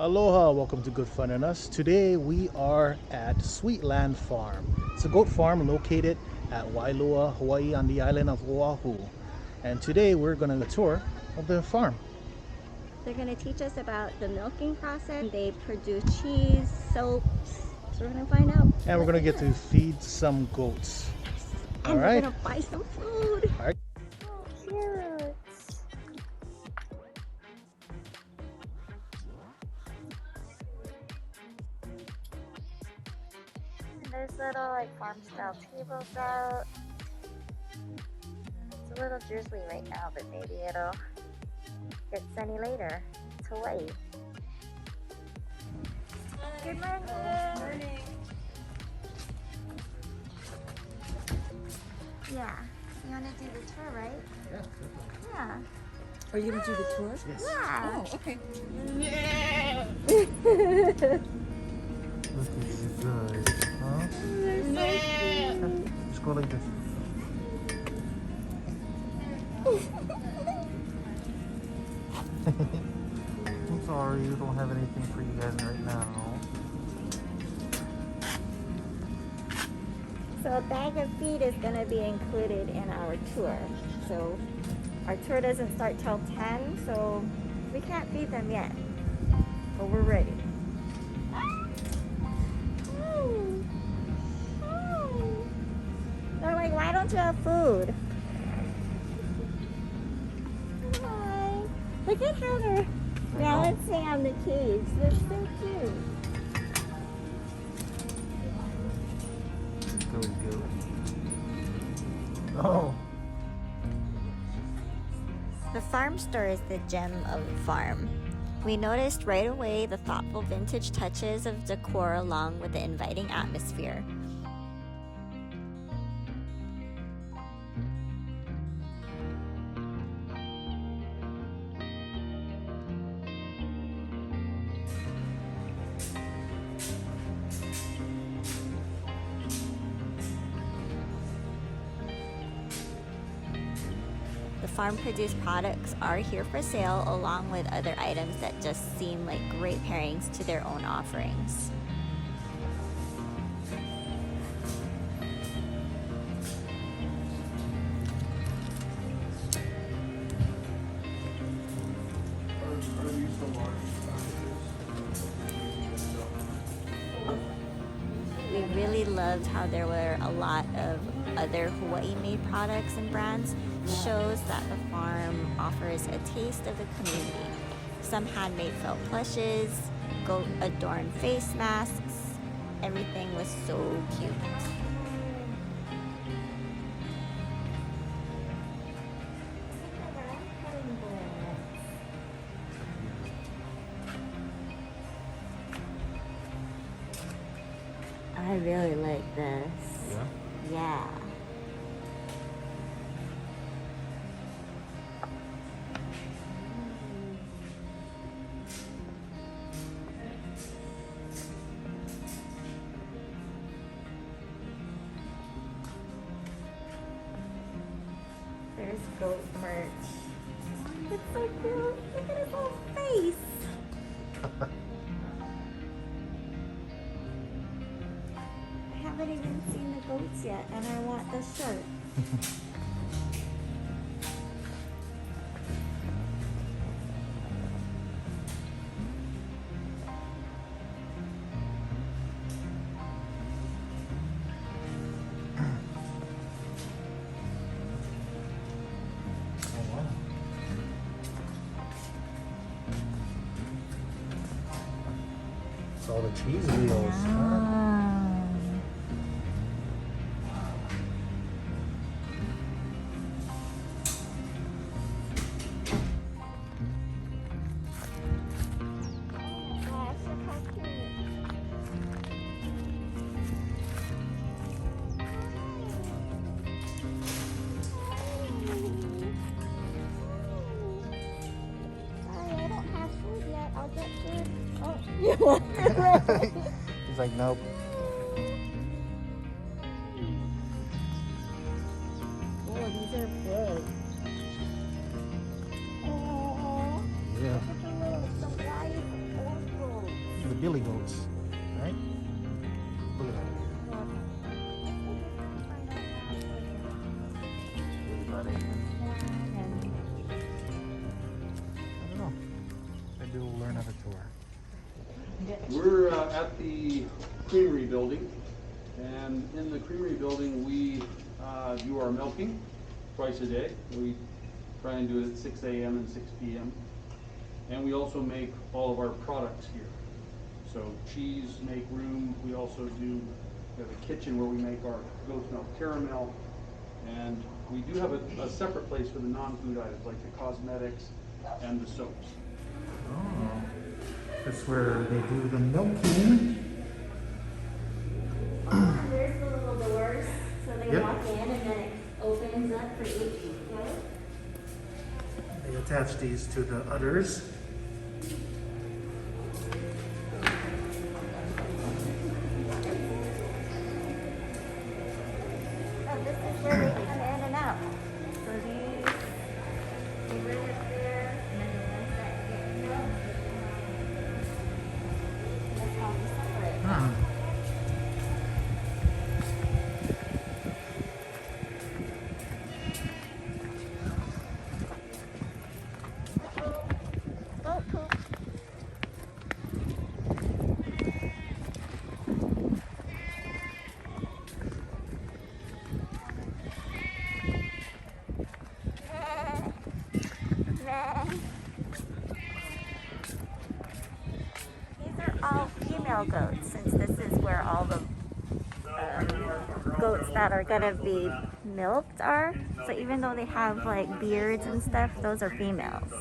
Aloha, welcome to Good Fun and Us. Today we are at Sweetland Farm. It's a goat farm located at Waialua, Hawaii on the island of Oahu. And today we're going to tour of the farm. They're going to teach us about the milking process. They produce cheese, soaps. So we're going to find out. And we're going to get to feed some goats. And we're going to buy some food. All right. Oh, cute. There's little like farm style tables out. It's a little drizzly right now, but maybe it'll get sunny later. It's Hawaii. Good morning. Good morning. Yeah. You want to do the tour, right? Yeah. Are you gonna do the tour? Yes. Yeah. Oh, okay. Look at these guys. Huh? Just go like this. I'm sorry, we don't have anything for you guys right now. So a bag of feed is going to be included in our tour. So our tour doesn't start till 10, so we can't feed them yet. But we're ready. They're like, why don't you have food? Hi. Look at how they're balancing on the cage. They're so cute. Go. Oh. The farm store is the gem of the farm. We noticed right away the thoughtful vintage touches of decor along with the inviting atmosphere. The farm-produced products are here for sale along with other items that just seem like great pairings to their own offerings. We really loved how there were a lot of other Hawaii-made products and brands. Shows that the farm offers a taste of the community. Some handmade felt plushes, goat-adorned face masks. Everything was so cute. I really like this. Yeah? Yeah. There's goat merch. It's so cute. Look at his whole face. I haven't even seen the goats yet, and I want this shirt. Oh, wow. It's all the cheese wheels. Huh? He's like, nope. Oh, these are big. Oh, Yeah. look at the little surprise. billy goats, right? Look at that. I don't know. Maybe we'll learn how to tour. We're at the Creamery building, and in the Creamery building we do our milking twice a day. We try and do it at 6 a.m. and 6 p.m. And we also make all of our products here. So cheese, make room. We also do have a kitchen where we make our goat's milk caramel. And we do have a separate place for the non-food items like the cosmetics and the soaps. Oh, that's where they do the milking. There's the little doors, so they Yep. walk in and then it opens up for each goat. They attach these to the udders. Oh, this is where they come in and out. So these, they live up there, and then the ones that get milk, that's all we separate. Huh. Goat poop. These are all female goats, since this is where all the goats that are gonna be milked are. So even though they have like beards and stuff, those are females.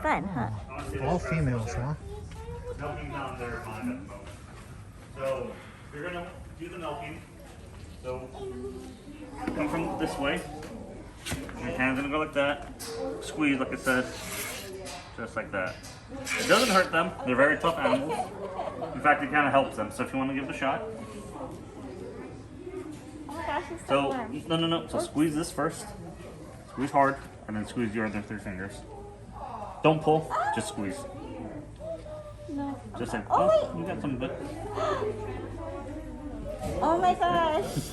Fun, huh? All females, huh? Milking down there at the moment. So you're gonna do the milking. So come from this way. Your hand's gonna go like that. Squeeze like it says. Just like that. It doesn't hurt them. They're very tough animals. In fact, it kind of helps them. So if you want to give it a shot. Oh my gosh, it's so So warm. no. So squeeze this first. Squeeze hard, and then squeeze your other 3 fingers. Don't pull. Just squeeze. No. Just like, Oh, wait. you got some good. Oh my gosh.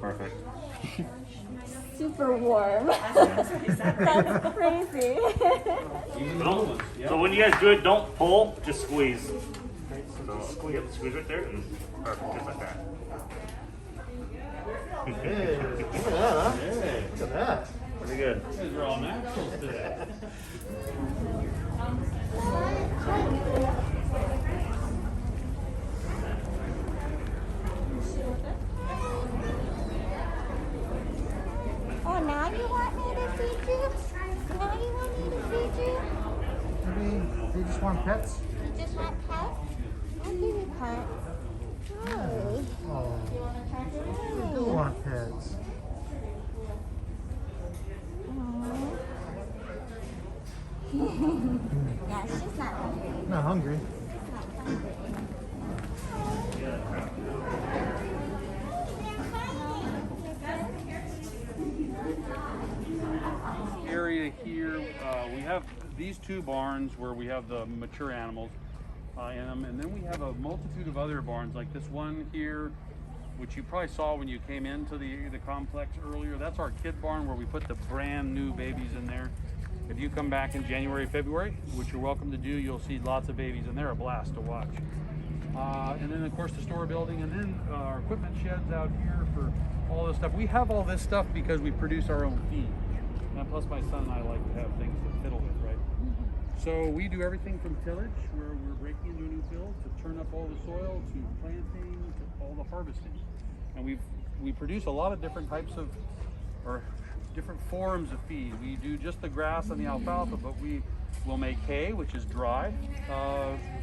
Perfect. Super warm. That's crazy. So when you guys do it, don't pull, just squeeze. So squeeze right there, and perfect, just like that. Hey, look at that, huh? Hey, look at that. Pretty good. These are all naturals today. Oh, now you want me to feed you? Now you want me to feed you? Maybe they just want pets? You just want pets? I'll give you pet. Hi. Oh, You want a pet? they do want pets. Yeah, she's not hungry. Not hungry. Area here, we have these 2 barns where we have the mature animals in them, and then we have a multitude of other barns like this one here, which you probably saw when you came into the complex earlier. That's our kid barn where we put the brand new babies in there. If you come back in January, February, which you're welcome to do, you'll see lots of babies, and they're a blast to watch. And then of course the store building, and then our equipment sheds out here for all this stuff. We have all this stuff because we produce our own feed. And plus my son and I like to have things to fiddle with, right? So we do everything from tillage, where we're breaking into a new field, to turn up all the soil, to planting, to all the harvesting. And we produce a lot of different types of, or different forms of feed. We do just the grass and the alfalfa, but we will make hay, which is dry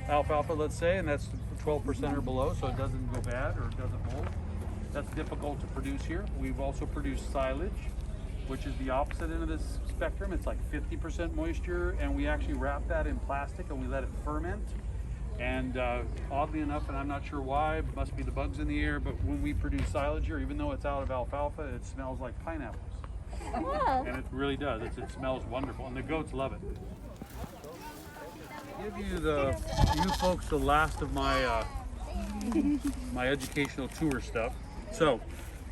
alfalfa, let's say, and that's 12% or below, so it doesn't go bad or it doesn't mold. That's difficult to produce here. We've also produced silage, which is the opposite end of this spectrum. It's like 50% moisture, and we actually wrap that in plastic and we let it ferment. And oddly enough, and I'm not sure why, it must be the bugs in the air, but when we produce silage here, even though it's out of alfalfa, it smells like pineapples. Yeah. And it really does. It smells wonderful, and the goats love it. give you folks the last of my my educational tour stuff. So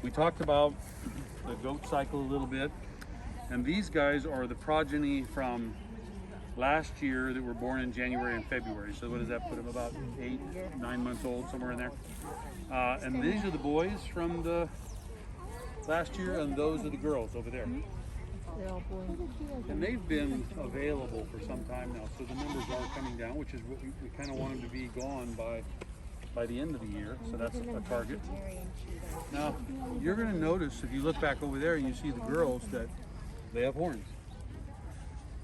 we talked about the goat cycle a little bit, and these guys are the progeny from last year that were born in January and February. So what does that put them, about 8, 9 months old, somewhere in there? And these are the boys from the last year, and those are the girls over there. And they've been available for some time now, so the numbers are coming down, which is what we kind of want them to be gone by the end of the year. So that's a target. Now, you're going to notice, if you look back over there and you see the girls, that they have horns.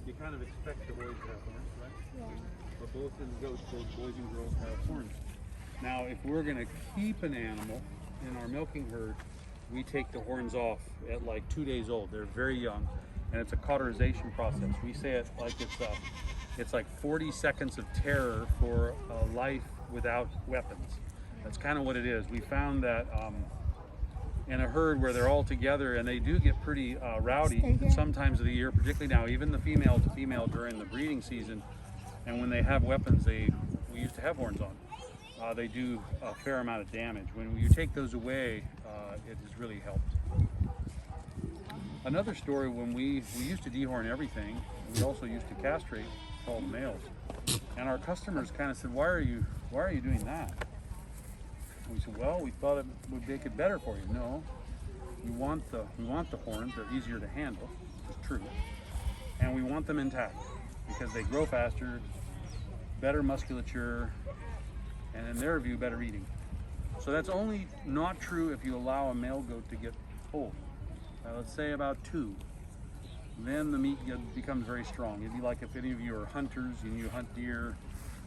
You kind of expect the boys to have horns, right? Yeah. But both in the goats, both boys and girls have horns. Now, if we're going to keep an animal in our milking herd, we take the horns off at like 2 days old. They're very young, and it's a cauterization process. We say it like it's like 40 seconds of terror for a life without weapons. That's kind of what it is. We found that in a herd where they're all together, and they do get pretty rowdy sometimes of the year, particularly now, even the female to female during the breeding season, and when they have weapons, we used to have horns on. They do a fair amount of damage. When you take those away, it has really helped. Another story, when we used to dehorn everything, and we also used to castrate all the males. And our customers kind of said, why are you doing that? And we said, well, we thought it would make it better for you. No, we want the horns. They're easier to handle, which is true. And we want them intact because they grow faster, better musculature, and in their view, better eating. So that's only not true if you allow a male goat to get old. Let's say about 2. Then the meat becomes very strong. It'd be like if any of you are hunters and you hunt deer,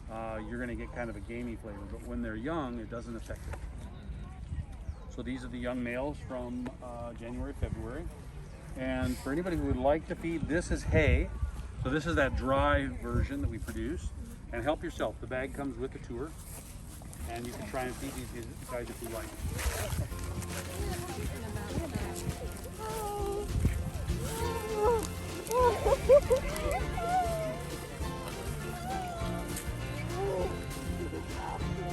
you're going to get kind of a gamey flavor. But when they're young, it doesn't affect it. So these are the young males from January, February. And for anybody who would like to feed, this is hay. So this is that dry version that we produce. And help yourself. The bag comes with the tour. And you can try and feed these guys if you like.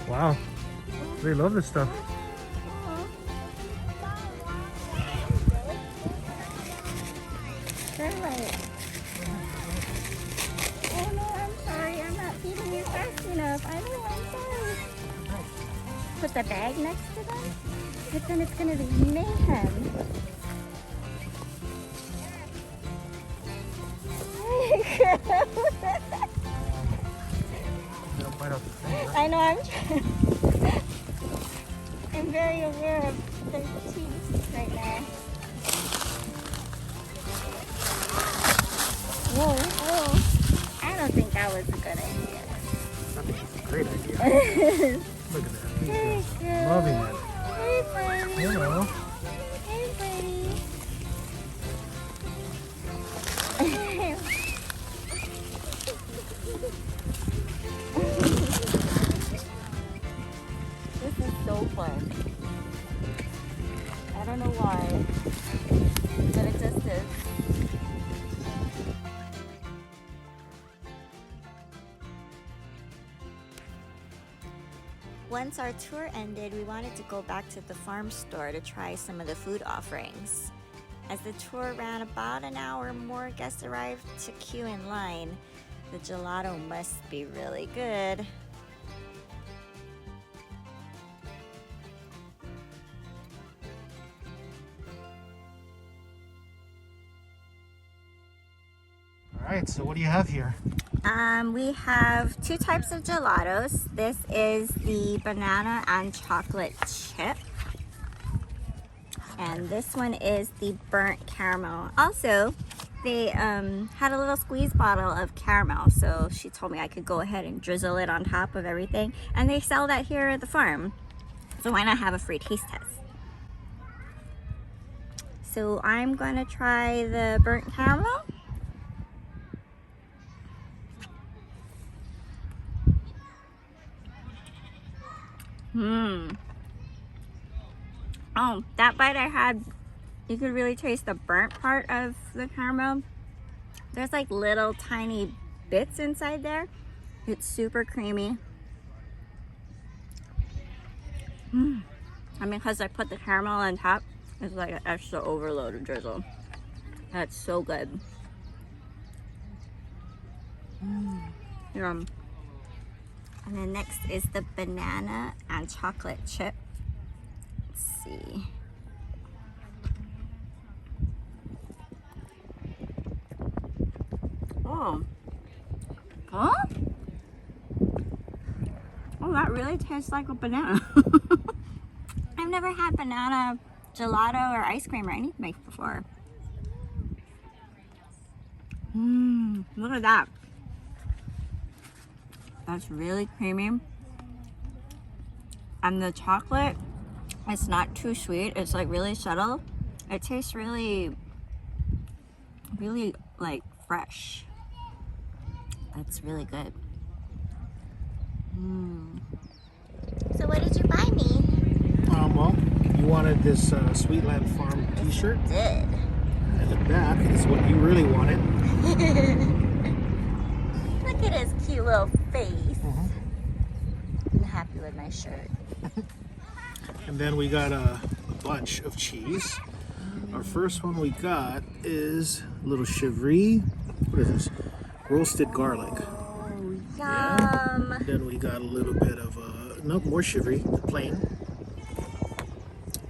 Wow, they love this stuff. Oh no, I'm sorry, I'm not feeding you fast enough. I know, I'm sorry. Put the bag next to them, but then it's gonna be mayhem. I know, I'm very aware of their teeth right now. Whoa, whoa. I don't think that was a good idea. I think it's a great idea. Look at that. He's just loving it. Hey, buddy. Hello. Hey, buddy. This is so fun. I don't know why, but it just is. Once our tour ended, we wanted to go back to the farm store to try some of the food offerings. As the tour ran about an hour, more guests arrived to queue in line. The gelato must be really good. All right, so what do you have here? We have 2 types of gelatos. This is the banana and chocolate chip. And this one is the burnt caramel. Also, they had a little squeeze bottle of caramel, so she told me I could go ahead and drizzle it on top of everything. And they sell that here at the farm, so why not have a free taste test? So I'm gonna try the burnt caramel. Oh, that bite I had, you could really taste the burnt part of the caramel. There's like little tiny bits inside there, It's super creamy. And because I put the caramel on top, it's like an extra overload of drizzle. That's so good. Yum. And then next is the banana and chocolate chip. Let's see. Oh. Huh? Oh, that really tastes like a banana. I've never had banana gelato or ice cream or anything before. Look at that. That's really creamy. And the chocolate, it's not too sweet. It's like really subtle. It tastes really, really like fresh. That's really good. So what did you buy me? Well, you wanted this Sweetland Farm t-shirt. Did. And the back is what you really wanted. Look at his cute little face. I'm happy with my shirt. And then we got a bunch of cheese. Our first one we got is a little chivry. What is this? Roasted garlic. Yum. Then we got a little bit of no more chivry, the plain.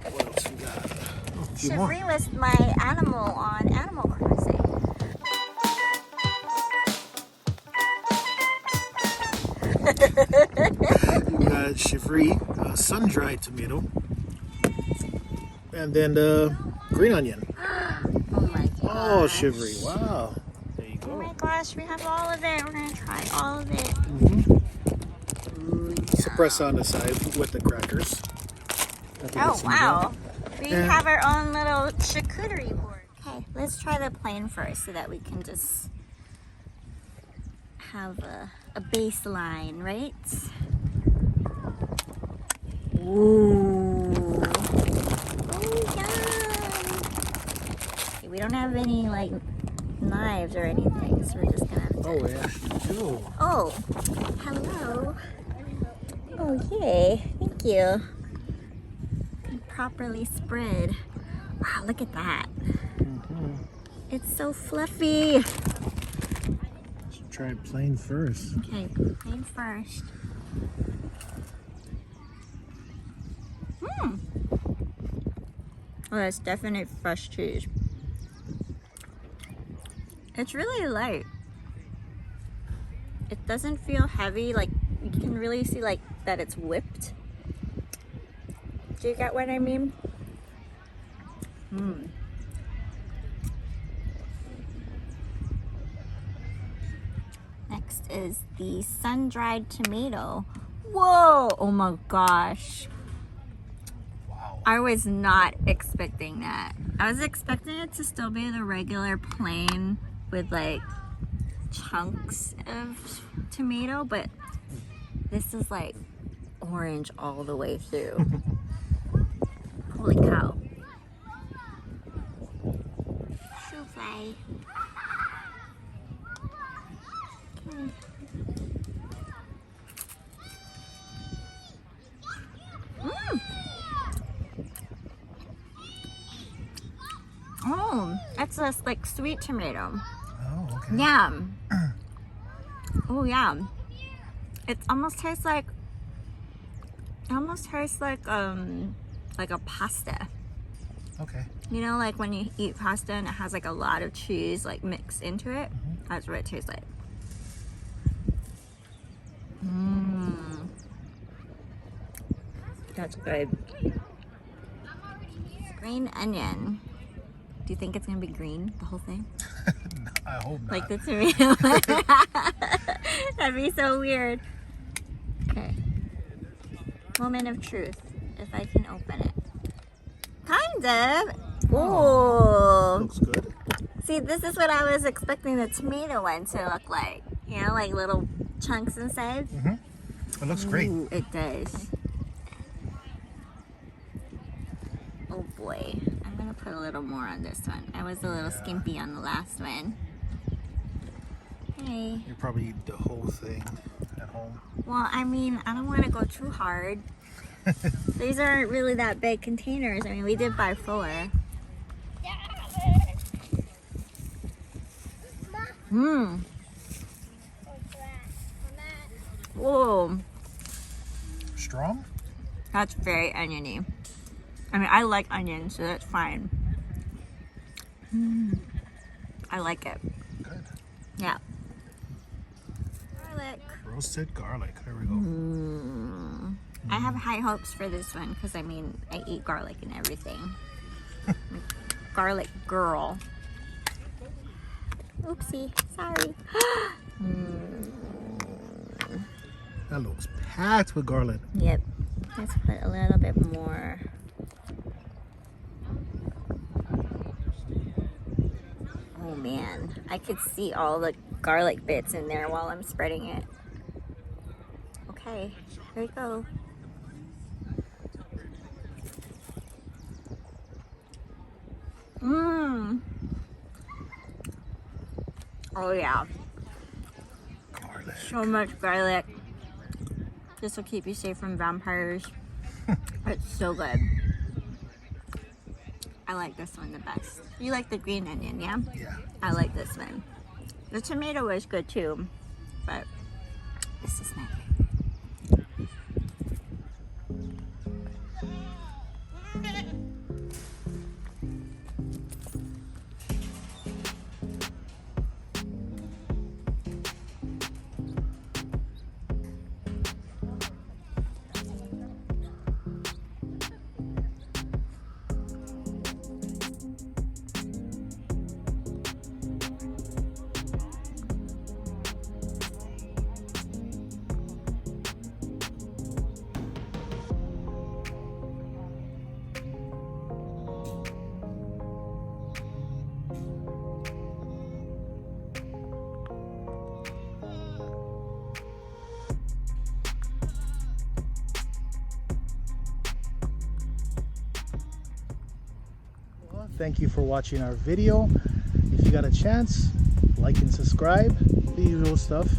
What else we got? Oh, a few more. Chivry was my animal on Animal Crossing. We got chivry, sun-dried tomato, and then green onion. Oh my gosh. Oh, chivry! Wow. There you Oh go. my gosh, we have all of it. We're gonna try all of it. Ooh, Suppress on the side with the crackers. oh wow. We Yeah. have our own little charcuterie board. Okay, let's try the plain first so that we can just have a baseline, right? Ooh. Oh, yum. Okay, we don't have any like knives or anything, so we're just gonna have to... Oh, we actually do. Oh, hello. Oh, yay. Thank you. Properly spread. Wow, look at that. It's so fluffy. Should try plain first. Okay, plain first. Oh, that's definitely fresh cheese. It's really light. It doesn't feel heavy. Like, you can really see like that it's whipped. Do you get what I mean? Next is the sun-dried tomato. Whoa! Oh my gosh. Wow. I was not expecting that. I was expecting it to still be the regular plain with like chunks of tomato, but this is like orange all the way through. Holy cow. Souffle. Okay. Oh, that's a like sweet tomato. Oh, okay. Yeah. Oh yeah. It almost tastes like a pasta. Okay. You know, like when you eat pasta and it has like a lot of cheese like mixed into it. That's what it tastes like. That's good. Green onion. Do you think it's gonna be green, the whole thing? I hope not. Like the tomato. That'd be so weird. Okay. Moment of truth. If I can open it. Kind of. Oh. Looks good. See, this is what I was expecting the tomato one to look like. You know, like little chunks inside. It looks great. Ooh, it does. Oh boy. I'm gonna put a little more on this one. I was a little skimpy on the last one. Hey. You probably eat the whole thing. at home. Well, I mean, I don't want to go too hard. These aren't really that big containers. I mean, we did buy 4. Mmm. Whoa. Strong? That's very oniony. I mean, I like onions, so that's fine. I like it. Good. Yeah. Garlic. Roasted garlic. There we go. I have high hopes for this one because I mean, I eat garlic and everything. Garlic girl. Oopsie, sorry. That looks packed with garlic. Yep. Let's put a little bit more. Oh man, I could see all the garlic bits in there while I'm spreading it. Okay, here we go. Mmm. Oh yeah. Garlic. So much garlic. This will keep you safe from vampires. It's so good. I like this one the best. You like the green onion, yeah? Yeah. I like this one. The tomato was good too, but this is my favorite. Thank you for watching our video. If you got a chance, like and subscribe, the usual stuff.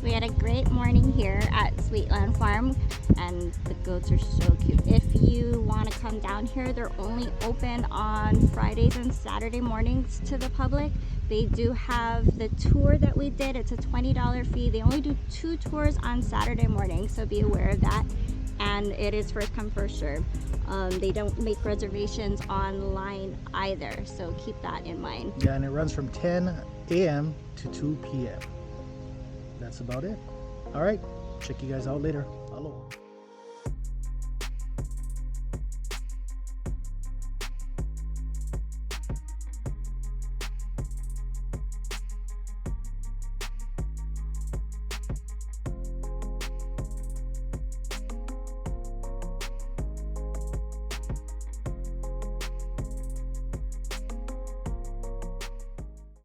We had a great morning here at Sweetland Farm and the goats are so cute. If you want to come down here, they're only open on Fridays and Saturday mornings to the public. They do have the tour that we did. It's a $20 fee. They only do 2 tours on Saturday morning, so be aware of that. And it is first come, first serve. They don't make reservations online either, so keep that in mind. Yeah, and it runs from 10 a.m. to 2 p.m. That's about it. All right, check you guys out later. Aloha.